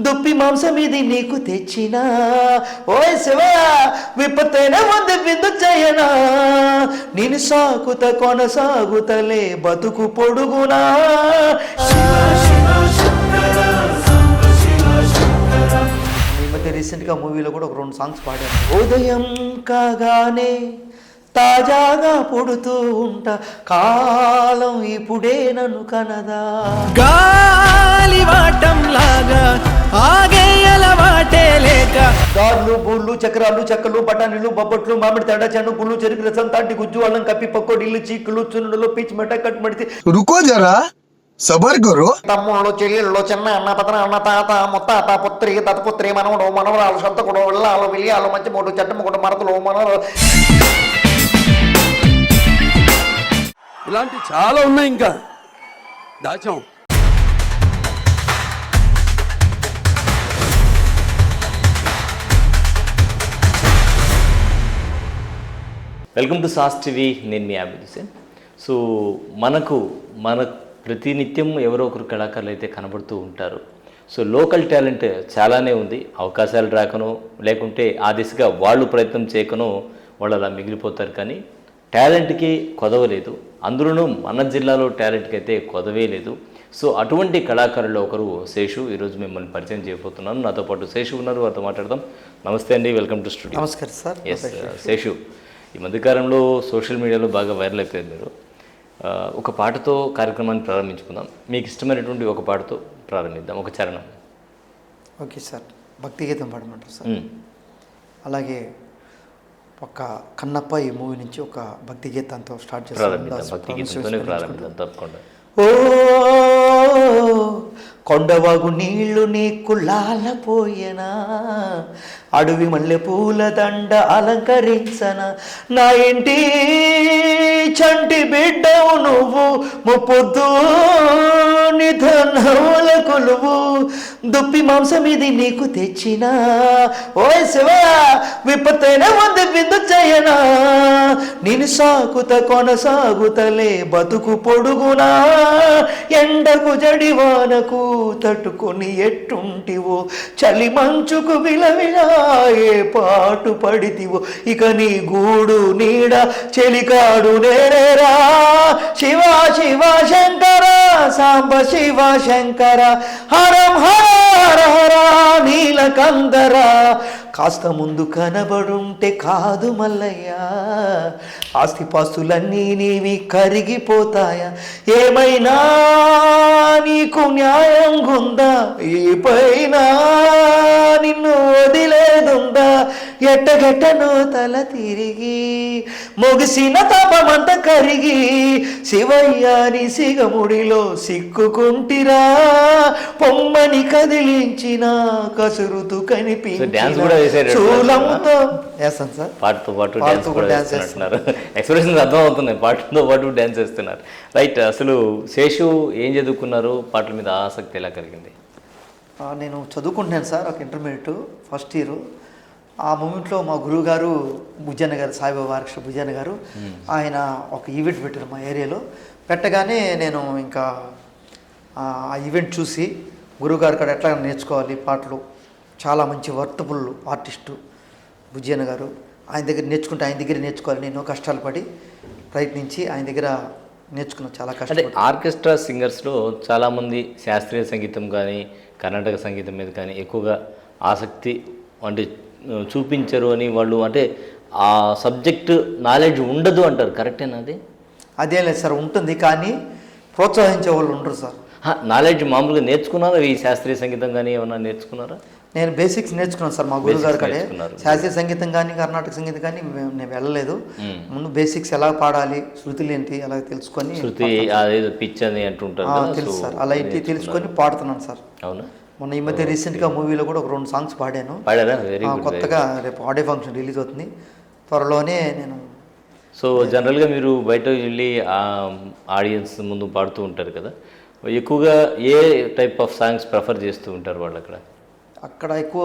దుప్పి మాంసం ఇది నీకు తెచ్చినా ఓయ్ శివయ్య విపత్తైన వంద విందు చేయనా నేను సాగుత కొనసాగుతలే బతుకు పొడుగునా ఈ మధ్య రీసెంట్గా మూవీలో కూడా ఒక 2 సాంగ్స్ పాడాను. ఉదయం కాగానే తాజాగా పుడుతూ ఉంటా కాలం ఇప్పుడే నన్ను కనదా గాలివాటం లాగా ఆగేయల వాటే లేక దారులు బూళ్ళు చక్రాలు చెక్కలు బఠానీలు బొబ్బట్లు మామిడి తేడా చెన్ను గుళ్ళు చెరుకు రసం తాటి గుజ్జు అల్లం కప్పి పకోడీలు చీకులు చున్నులు పీచ్ మెట కట్ మడితే रुको जरा सबर करो. తమ్ముళ్ళు చెల్లెళ్ళు చిన్న అన్న పెద్ద అన్న తాత ముత్తాత పుత్రి దత్తపుత్రి మనవడు మనవరాలు సొంతకుడు విల్లాలు విలియాలు మంచి మూడు చెట్టముకుడు మరతలు మనవలు ఇలాంటి చాలా ఉన్నాయి ఇంకా దాచాం. వెల్కమ్ టు సాస్ టీవీ, నేను మీ అభిద్ హుసేన్. సో మన ప్రతినిత్యం ఎవరో ఒకరు కళాకారులు అయితే కనబడుతూ ఉంటారు. సో లోకల్ టాలెంట్ చాలానే ఉంది. అవకాశాలు రాకనో లేకుంటే ఆ దిశగా వాళ్ళు ప్రయత్నం చేయకనో వాళ్ళు అలా మిగిలిపోతారు. కానీ టాలెంట్కి కొదవలేదు. అందులోనూ మన జిల్లాలో టాలెంట్కి అయితే కొదవే లేదు. సో అటువంటి కళాకారుల్లో ఒకరు శేషు. ఈరోజు మిమ్మల్ని పరిచయం చేయబోతున్నాను. నాతో పాటు శేషు ఉన్నారు, వారితో మాట్లాడదాం. నమస్తే అండి, వెల్కమ్ టు స్టూడియో. నమస్కారం సార్. ఎస్ శేషు, ఈ మధ్యకాలంలో సోషల్ మీడియాలో బాగా వైరల్ అయిపోయింది. మీరు ఒక పాటతో కార్యక్రమాన్ని ప్రారంభించుకుందాం. మీకు ఇష్టమైనటువంటి ఒక పాటతో ప్రారంభిద్దాం, ఒక చరణం. ఓకే సార్, భక్తి గీతం పాడమంటారు సార్. అలాగే ఒక కన్నప్ప ఈ మూవీ నుంచి ఒక భక్తి గీతంతో స్టార్ట్ ప్రారంభిద్దాం. భక్తి గీతంతోనే ప్రారంభిద్దాం తప్పకుండా. ఓ కొండవాగు నీళ్లు నీకు లాలపోయేనా, అడవి మల్లె పూల దండ అలంకరించన, నా ఇంటి చంటి బిడ్డవు నువ్వు, ముప్పొద్దు నిధనవుల కొలువు, దుప్పి మాంసం ఇది నీకు తెచ్చినా ఓయ్ శివ విపత్తైన వంద విందు చేయనా నేను సాగుత కొనసాగుతలే బతుకు పొడుగునా ఎండకు జడివానకు తట్టుకొని ఎట్టుంటివో చలి మంచుకు విలవిలా ఏ పాటు పడితివో ఇక నీ గూడు నీడ చెలికాడు నేరేరా శివ శివ శంకర సాంబ శివ శంకర హరం హర హర నీలకందర కాస్త ముందు కనబడుంటే కాదు మల్లయ్యా ఆస్తిపాస్తులన్నీ నీవి కరిగిపోతాయా ఏమైనా నీకు న్యాయం గుందా ఈ పైన నిన్ను వదిలేదుందా ఎట్టగెట్టను తల తిరిగి మొగిసిన తాపమంత కరిగి శివయ్యాని సిగముడిలో సిక్కుకుంటిరా పొమ్మని కదిలించిన కసురుతూ కనిపించిన చూలముతో వేస్తాను సార్. పాటతో పాటు డ్యాన్స్ కూడా వేస్తున్నారు. ఎక్స్ప్రెషన్స్ అర్థం అవుతున్నాయి, పాటతో పాటు డ్యాన్స్ వేస్తున్నారు. రైట్, అసలు శేషు ఏం చదువుకున్నారు? పాటల మీద ఆసక్తి ఎలా కలిగింది? నేను చదువుకుంటున్నాను సార్, ఒక ఇంటర్మీడియట్ ఫస్ట్ ఇయర్. ఆ మూమెంట్లో మా గురువు గారు భుజన్న గారు, సాయిబాబా ఆర్కెస్ట్రా భుజన్న గారు, ఆయన ఒక ఈవెంట్ పెట్టారు మా ఏరియాలో. పెట్టగానే నేను ఇంకా ఆ ఈవెంట్ చూసి గురువుగారు కాడ ఎట్లా నేర్చుకోవాలి పాటలు, చాలా మంచి వర్తబుల్ ఆర్టిస్టు భుజన్న గారు, ఆయన దగ్గర నేర్చుకోవాలి. నేను కష్టాలు పడి ప్రయత్నించి ఆయన దగ్గర నేర్చుకున్నాను. చాలా కష్టం. ఆర్కెస్ట్రా సింగర్స్లో చాలామంది శాస్త్రీయ సంగీతం కానీ కర్ణాటక సంగీతం మీద కానీ ఎక్కువగా ఆసక్తి అంటే చూపించరు అని వాళ్ళు, అంటే ఆ సబ్జెక్ట్ నాలెడ్జ్ ఉండదు అంటారు. కరెక్టేనా అది? అదేం లేదు సార్, ఉంటుంది, కానీ ప్రోత్సహించే వాళ్ళు ఉండరు సార్. నాలెడ్జ్ మామూలుగా నేర్చుకున్నారా? ఈ శాస్త్రీయ సంగీతం కానీ ఏమన్నా నేర్చుకున్నారా? నేను బేసిక్స్ నేర్చుకున్నాను సార్ మా గురువు గారు కడే. శాస్త్రీయ సంగీతం కానీ కర్ణాటక సంగీతం కానీ నేను వెళ్ళలేదు. ముందు బేసిక్స్ ఎలా పాడాలి, శృతులు ఏంటి అలా తెలుసుకొని, శృతి అదేదో పిచ్ అని అంటుంటారు, తెలుసు సార్, అలా ఏంటి తెలుసుకొని పాడుతున్నాను సార్. అవునా? మొన్న ఈ మధ్య రీసెంట్గా మూవీలో కూడా ఒక 2 సాంగ్స్ పాడాను. కొత్తగా రేపు ఆడియో ఫంక్షన్ రిలీజ్ అవుతుంది త్వరలోనే. నేను సో జనరల్గా మీరు బయట వెళ్ళి ఆడియన్స్ ముందు పాడుతూ ఉంటారు కదా, ఎక్కువగా ఏ టైప్ ఆఫ్ సాంగ్స్ ప్రిఫర్ చేస్తూ ఉంటారు వాళ్ళు అక్కడ? అక్కడ ఎక్కువ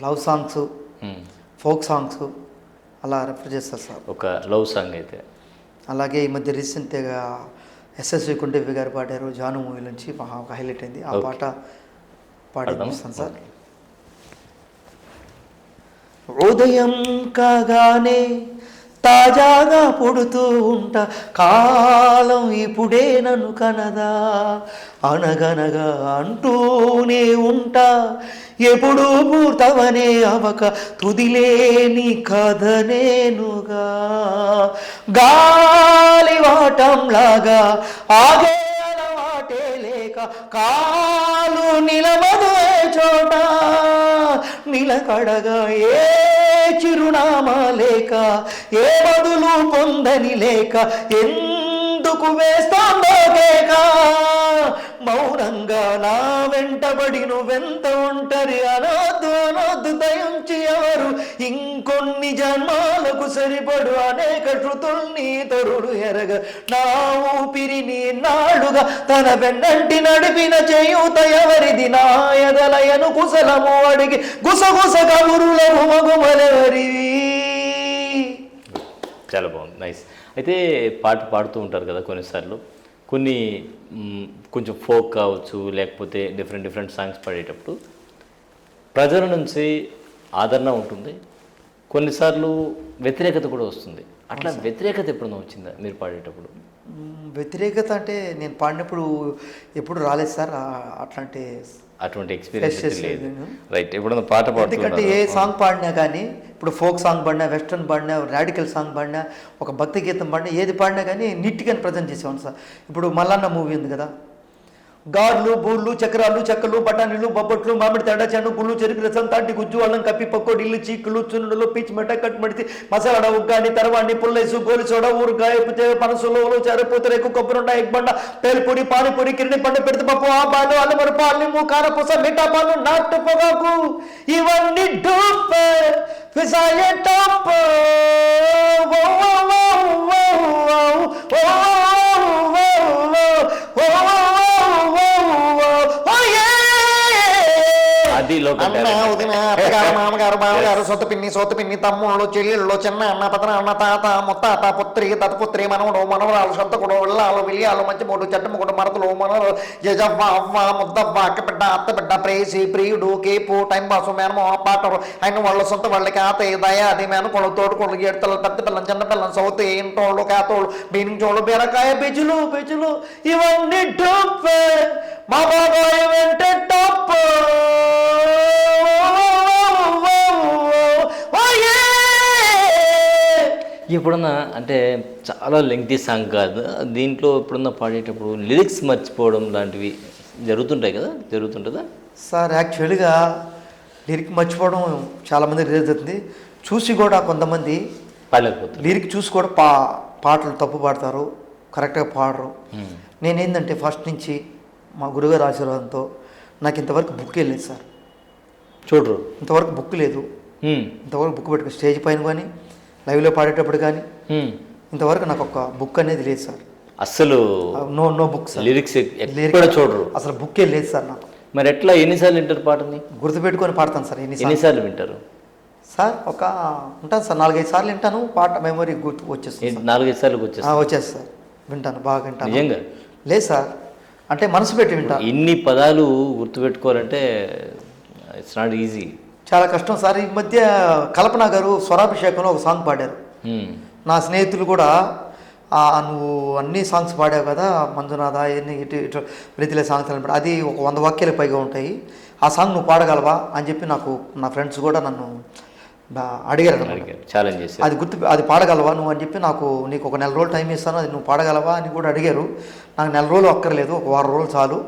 లవ్ సాంగ్స్, ఫోక్ సాంగ్స్ అలా రెఫర్ చేస్తారు సార్. ఒక లవ్ సాంగ్ అయితే. అలాగే ఈ మధ్య రీసెంట్గా ఎస్ఎస్వి కుండేవి గారు పాడారు జాను మూవీ నుంచి, ఒక హైలైట్ అయింది ఆ పాట. పాడిస్తాను సార్. ఉదయం కాగానే తాజాగా పుడుతూ ఉంటా, కాలం ఇప్పుడే నన్ను కనదా, అనగనగా అంటూనే ఉంటా, ఎప్పుడు పూర్తవనే అవక తుదిలేని కథ నేనుగా, గాలివాటంలాగా ఆగే అలవాటే లేక కాలు నిలవదు ఏ చోట, నిలకడగా ఏ చిరునామా లేక, ఏ బదులు పొందని లేక, ఎందుకు వేస్తాందో కేక, మౌనంగా నా వెంటబడి నువ్వెంత ఒంటరి, అనొద్దు దయించి ఎవరు, ఇంకొన్ని జన్మాలకు సరిపడు అనేక శృతుల్ని తరుడు ఎరగ, నా ఊపిరిని నాడుగా తన వెన్నంటి నడిపిన చేయూత ఎవరిది, నా ఎదలయను కుశలము అడిగి గుసగుస కబురులకు మగుమలెవరివి. చాలా బాగుంది, నైస్. అయితే పాట పాడుతూ ఉంటారు కదా కొన్నిసార్లు, కొన్ని కొంచెం ఫోక్ కావచ్చు, లేకపోతే డిఫరెంట్ సాంగ్స్ పాడేటప్పుడు ప్రజల నుంచి ఆదరణ ఉంటుంది, కొన్నిసార్లు వ్యతిరేకత కూడా వస్తుంది. అట్లా వ్యతిరేకత ఎప్పుడైనా వచ్చిందా మీరు పాడేటప్పుడు? వ్యతిరేకత అంటే నేను పాడినప్పుడు ఎప్పుడు రాలేదు సార్. అటువంటి ఎక్స్పీరియన్స్ లేదు, రైట్? ఎప్పుడైనా పాట పాడుతుంటే ఎందుకంటే ఏ సాంగ్ పాడినా కానీ, ఇప్పుడు ఫోక్ సాంగ్ పాడినా, వెస్ట్రన్ పాడినా, రాడికల్ సాంగ్ పాడినా, ఒక భక్తి గీతం పాడినా, ఏది పాడినా కానీ నీట్గా ప్రజెంట్ చేసేవాను సార్. ఇప్పుడు మల్లన్న మూవీ ఉంది కదా, గార్లు బూళ్ళు చక్రాలు చెక్కలు బఠానీలు బొబ్బట్లు మామిడి తేడా చెన్ను గుళ్ళు చెరుకు రసం తాటి గుజ్జు అల్లం కప్పి పక్కోడి ఇల్లు చీకులు చున్నులు పీచు మెట్ట కట్టుమడిసి మసాలా ఉగ్గాని తర్వాణి పుల్లేసు గోలి సోడ ఊరుగాయ పనసులు చెరుపుతరేకు కొబ్బరుండ ఎగ్బండ పేలుపొడి పానిపొడి కిరణి పండు పెడితే పప్పు ఆ బాలు అల్లమరు అల్లిము కారపూస మిఠా పాలు నాటు పొగాకు ఇవన్నీ డూప్ ఫిసాయే టాప్ మామగారు మామగారు సొంత పిన్ని తమ్ముళ్ళు చెల్లెళ్ళు చిన్న అన్న పెద్ద అన్న తాత ముత్తాత పుత్రి దత్తపుత్రి మనవడు మనవరాలు సొంతకుడు విల్లాలు విలియాలు మంచి మూడు చెట్టముకుడు మరదలు మనలు యజవ్వ అవ్వ ముద్దవ్వ అక్కబిడ్డ అత్తబిడ్డ ప్రేసి ప్రియుడు కేపు టైం పాసు మేనమో పాటరు అయిన వాళ్ళ సొంత వాళ్ళకి ఆతయ్య దయా అది మేనకోళ్ళు తోడుకోళ్ళు ఏడుతలు పెద్ద పిల్లని చిన్న పిల్లని సౌత్ ఇంటోళ్ళు కాతోళ్ళు బీనించోళ్ళు బీరకాయ బీజులు ఇవన్నీ డూప్ మా బాబాయ్ వెంట టాప్. ఎప్పుడన్నా అంటే చాలా లెంగ్తీ సాంగ్ కాదు, దీంట్లో ఎప్పుడన్నా పాడేటప్పుడు లిరిక్స్ మర్చిపోవడం లాంటివి జరుగుతుంటుందా సార్? యాక్చువల్గా లిరిక్ మర్చిపోవడం చాలామంది జరుగుతుంది. చూసి కూడా కొంతమంది పాడలేకపోతారు, లిరిక్ చూసి కూడా పాటలు తప్పు పాడతారు, కరెక్ట్గా పాడరు. నేనేంటంటే ఫస్ట్ నుంచి మా గురుగారు ఆశీర్వాదంతో నాకు ఇంతవరకు బుక్ లేదు సార్. చూడరు, ఇంతవరకు బుక్ లేదు. ఇంతవరకు బుక్ పెట్టుకుని స్టేజ్ పైన కానీ లైవ్లో పాడేటప్పుడు కానీ ఇంతవరకు నాకు ఒక బుక్ అనేది లేదు సార్. అసలు నో బుక్ సార్. లిరిక్స్ చూడరు, అసలు బుక్కే లేదు సార్ నాకు. మరి ఎట్లా ఎన్నిసార్లు వింటారు పాటని? గుర్తుపెట్టుకొని పాడతాను సార్. ఎన్నిసార్లు వింటారు సార్? ఉంటాను సార్, 4-5 సార్లు వింటాను. పాట మెమరీ గుర్తు వచ్చేస్తుంది. 4-5 సార్లు వచ్చేస్తుంది సార్. వింటాను, బాగా వింటాను. నిజంగా లేదు సార్, అంటే మనసు పెట్టి వింటాను. ఇన్ని పదాలు గుర్తుపెట్టుకోవాలంటే ఇట్స్ నాట్ ఈజీ, చాలా కష్టం సార్. ఈ మధ్య కల్పన గారు స్వరాభిషేకంలో ఒక సాంగ్ పాడారు. నా స్నేహితులు కూడా నువ్వు అన్ని సాంగ్స్ పాడావు కదా మంజునాథ, ఎన్ని ఇటు ప్రీతిలే సాంగ్స్ అని, అది ఒక 100 వాక్యాలు పైగా ఉంటాయి, ఆ సాంగ్ నువ్వు పాడగలవా అని చెప్పి నాకు నా ఫ్రెండ్స్ కూడా నన్ను అడిగారు, ఛాలెంజ్ చేసి, అది పాడగలవా నువ్వు అని చెప్పి నీకు ఒక 4 రోజులు టైం ఇస్తాను, అది నువ్వు పాడగలవా అని కూడా అడిగారు. నాకు 4 రోజులు అక్కర్లేదు, ఒక 1 వారం రోజులు చాలు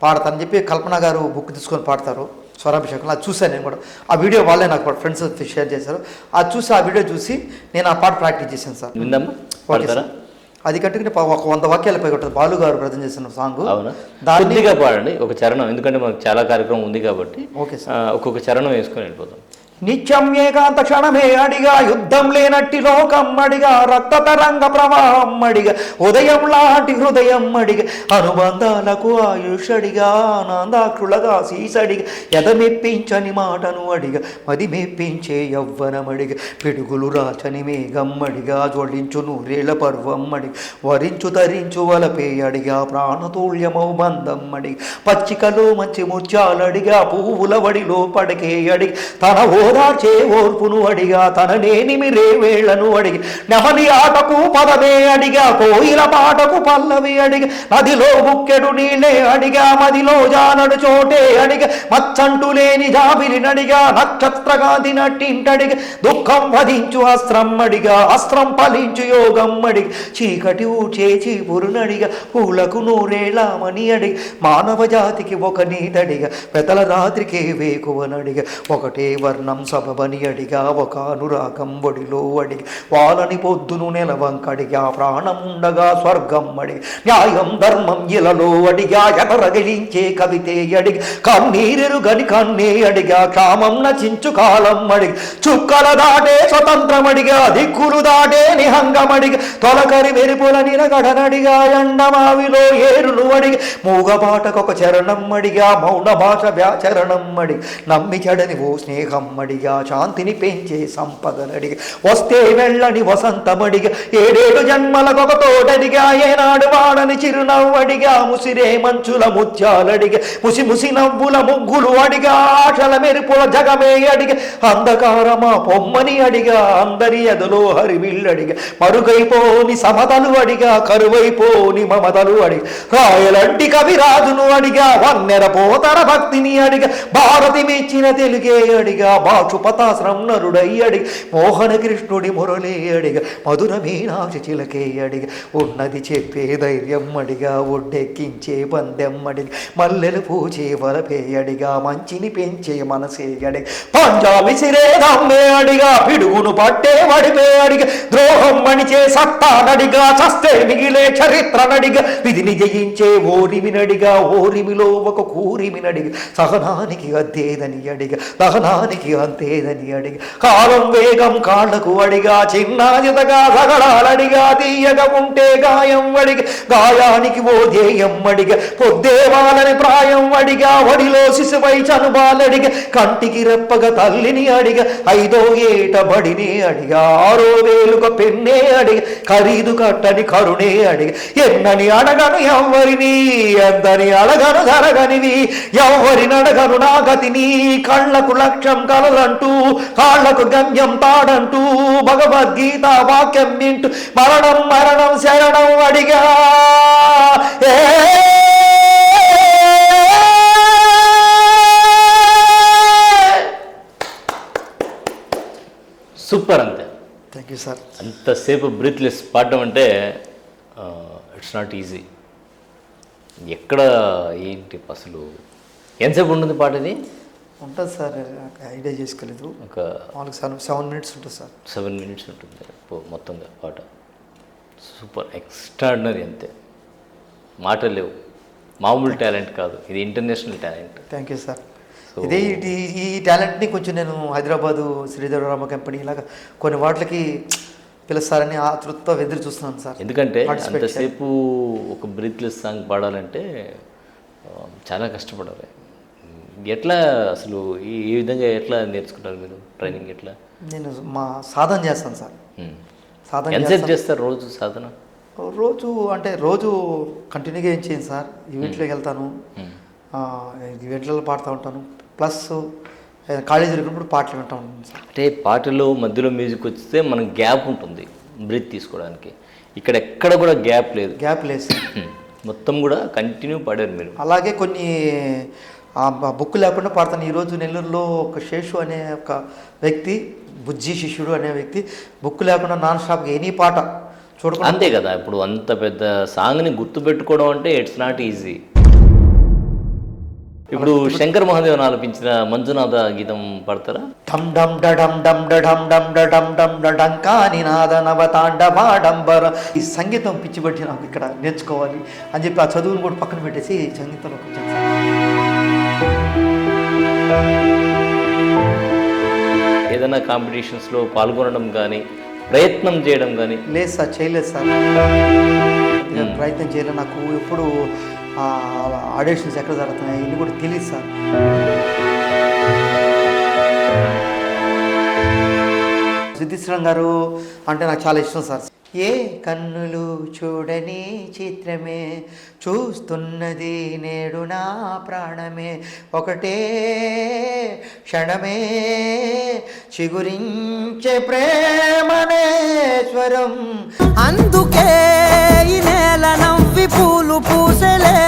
పాడతానని చెప్పి కల్పన గారు బుక్ తీసుకొని పాడతారు స్వరాభిషేకంలో. అది చూశాను నేను కూడా. ఆ వీడియో వాళ్ళే నాకు ఫ్రెండ్స్ షేర్ చేశారు. అది చూసి ఆ వీడియో చూసి నేను ఆ పాట ప్రాక్టీస్ చేశాను సార్. అది కట్టుకుని ఒక 100 వాక్యాలు పైగా ఉంటుంది. బాలు గారు ప్రజెంట్ చేసిన సాంగ్. దానిగా పాడండి ఒక చరణం, ఎందుకంటే మనకు చాలా కార్యక్రమం ఉంది కాబట్టి. ఓకే సార్, ఒక్కొక్క చరణం వేసుకొని వెళ్ళిపోతాం. నిత్యం ఏకాంత క్షణమే అడిగా, యుద్ధం లేనట్టి లోకం అడిగా, రక్త తరంగ ప్రవాహం అడిగా, ఉదయం లాంటి హృదయం అడిగా, అనుబంధాలకు ఆయుష్ అడిగా, ఆనందాక్షులగా సీసడిగా, ఎదమెప్పించని మాటను అడిగా, మది మెప్పించే యవ్వనమడిగా, పిడుగులు రాచని మేఘం అడిగా, జ్వలించు నూరేళ్ల పర్వం అడిగా, వరించు తరించు వలపే అడిగా, ప్రాణతూల్యమౌ బంధం అడిగా, పచ్చికలో మంచి ముత్యాలడిగా, పువ్వుల వడిలో పడకే అడిగి, తన ఓదార్చే ఓర్పును అడిగా, తన నేనిమిరే వేళ్లను అడిగి, నెమలి ఆటకు పదమే అడిగా, కోయిల పాటకు పల్లవి అడిగా, నదిలో బుక్కెడు నీళ్ళే అడిగా, మదిలో జానడు చోటే అడిగా, మచ్చంటు లేని జాబిలి నడిగా, నక్షత్రగాంతి నట్టింటడిగా, దుఃఖం వధించు అస్త్రం అడిగా, అస్త్రం ఫలించు యోగం అడిగి, చీకటి ఊచే చీపురునడిగా, పూలకు నూరేళామని అడిగి, మానవ జాతికి ఒక నీతడిగా, పెతల రాత్రికి వేకువనడిగా, ఒకటే వర్ణం సబబని అడిగా, ఒక అనురాగం ఒడిలో అడిగి, వాళ్ళని పొద్దును నెలవంకడిగా, ప్రాణం ఉండగా స్వర్గం అడిగి, న్యాయం ధర్మం ఇలలో అడిగా, ఎదరగిలించే కవితే అడిగి, కన్నీరెరు గని కన్నే అడిగా, క్షామం నచించు కాలం అడిగి, చుక్కల దాటే స్వతంత్రం అడిగా, దిక్కులు దాటే నిహంగమడిగా, తొలకరి మెరుపుల నిలగడనడిగా, ఎండమావిలో ఏరును అడిగి, మూగపాటకొక చరణం అడిగా, మౌన భాష వ్యాచరణం అడిగి, నమ్మి చెడని ఓ స్నేహం అడిగా, శాంతిని పెంచే సంపదనడిగా, వస్తే వెళ్ళని వసంతమడిగా, ఏడేడు జన్మలకొక తోడడిగా, ఏనాడు వాడని చిరునవ్వడిగా, ముసిరే మంచుల ముత్యాలడిగా, ముసి ముసి నవ్వుల ముగ్గులు అడిగా, ఆశల మెరుపుల జగమే అడిగా, అంధకారమా పొమ్మని అడిగా, అందరి ఎదలో హరివిల్లడిగా, మరుగైపోని సమతలు అడిగా, కరువైపోని మమతలు అడిగా, రాయలంటి కవిరాజును అడిగా, వన్నెర పోతర భక్తిని అడిగా, భారతి మెచ్చిన తెలుగే అడిగా, బాచుపతాశ్రం నరుడై అడిగి, మోహన కృష్ణుడి మురళి అడిగా, మధుర మీనాక్షి చిలకే అడిగా, ఉన్నది చెప్పే ధైర్యం అడిగా, ఒడ్డెక్కించే పందెం అడిగి, మల్లెలు పూచే వలపే అడిగా, మంచిని పెంచే మనసే అడిగి, పంజాబి సిరే దమ్మే అడిగా, పిడుగును పట్టే వడిపే అడిగా, ద్రోహం మణిచే సత్తా నడిగా, చస్తే మిగిలే చరిత్ర నడిగా, విధిని జయించే ఓరిమినడిగా, ఓరిమిలో ఒక కూరిమినడిగా, సహనానికి అద్దేదని అడిగా, దహనానికి అంతేదని అడిగా, కాలం వేగం కాళ్లకు అడిగా, చిన్నాజితగా సగడాలడిగా, తీయగా ఉంటే గాయం అడిగా, గాయానికి ఓ ధ్యేయం అడిగా, పొద్దేవాలని ప్రాయం అడిగా, వడిలో శిశువై చనుబాలడిగా, కంటికి రెప్పగా తల్లిని అడిగా, ఐదో ఏట బడిని అడిగా, ఆరో వేలుక పెన్నే అడిగా, ఖరీదు కట్టని కరుణే అడిగా, ఎన్నని అడగను ఎవ్వరిని, ఎంతని అడగను జరగనివి, ఎవ్వరిని అడగను నా గతిని, కళ్ళకు లక్ష్యం కలలంటూ, కాళ్లకు గమ్యం తాడంటూ, భగవద్గీత వాక్యం వింటూ, మరణం మరణం శరణం అడిగా, సూపర్. అంతే. Thank you sir. అంతసేపు బ్రీత్లెస్ పాడడం అంటే ఇట్స్ నాట్ ఈజీ. ఎక్కడ ఏంటి అసలు ఎంతసేపు ఉంటుంది పాట ఇది? ఉంటుంది సార్, ఐడియా చేసుకోలేదు. ఒక వాళ్ళకి 7 minutes ఉంటుంది సార్. 7 minutes ఉంటుంది మొత్తంగా పాట. Super, extraordinary. అంతే, మాటలు లేవు. మామూలు టాలెంట్ కాదు, ఇది international talent. Thank you sir. ఇదే ఈ టాలెంట్ని కొంచెం నేను హైదరాబాదు శ్రీధర రామ కంపెనీ ఇలాగా కొన్ని వాటికి పిలుస్తారని ఆతృతతో ఎదురు చూస్తున్నాను సార్. ఎందుకంటే అంతసేపు ఒక బ్రీత్లెస్ సాంగ్ పాడాలంటే చాలా కష్టపడాలి. ఎట్లా అసలు ఈ విధంగా ఎట్లా నేర్చుకుంటారు మీరు? ట్రైనింగ్ ఎట్లా? నేను సాధన చేస్తాను సార్. సాధన ఎంతసేపు చేస్తారు రోజు సాధన? రోజు అంటే రోజు కంటిన్యూగా ఏం చేయను సార్. ఈవెంట్లోకి వెళ్తాను, ఈవెంట్లలో పాడుతూ ఉంటాను, ప్లస్ కాలేజీ వెళ్ళినప్పుడు పాటలు వింటూ ఉంటాను సార్. అంటే పాటలో మధ్యలో మ్యూజిక్ వస్తే మనకు గ్యాప్ ఉంటుంది బ్రీత్ తీసుకోవడానికి. ఇక్కడ ఎక్కడ కూడా గ్యాప్ లేదు. గ్యాప్ లేదు సార్. మొత్తం కూడా కంటిన్యూ పాడారు మీరు. అలాగే కొన్ని బుక్ లేకుండా పాడతాను. ఈరోజు నెల్లూరులో ఒక శేషు అనే ఒక వ్యక్తి, బుజ్జి శిష్యుడు అనే వ్యక్తి బుక్ లేకుండా నాన్ స్టాప్గా ఎనీ పాట చూడకుండా. అంతే కదా, ఇప్పుడు అంత పెద్ద సాంగ్ని గుర్తుపెట్టుకోవడం అంటే ఇట్స్ నాట్ ఈజీ. ఇప్పుడు శంకర్ మహాదేవన్ ఆలపించిన మంజునాథ గీతం పాడతారా? ఢమ్ ఢమ్ డమ్ డమ్ డమ్ డమ్ డమ్ డమ్ డమ్ కాని నాద నవతాండవాడంబర. ఈ సంగీతం పిచ్చిబట్టి నాకు ఇక్కడ నేర్చుకోవాలి అని చెప్పి ఆ చదువును కూడా పక్కన పెట్టేసి సంగీతంలోకి వచ్చాను సార్. ఏదైనా కాంపిటీషన్స్లో పాల్గొనడం కానీ ప్రయత్నం చేయడం కానీ? లేదు సార్, చేయలేదు సార్. నేను ప్రయత్నం చేయలేదు. నాకు ఎప్పుడు ఆడిషన్స్ ఎక్కడ జరుగుతున్నాయి ఇవి కూడా తెలియదు సార్. సిద్ధిశ్రీరామ్ గారు అంటే నాకు చాలా ఇష్టం సార్. ఏ కన్నులు చూడని చిత్రమే చూస్తున్నది నేడు నా ప్రాణమే, ఒకటే క్షణమే చిగురించే ప్రేమనే స్వరం, అందుకే ఈ నేల నవ్వి పూలు పూసలే.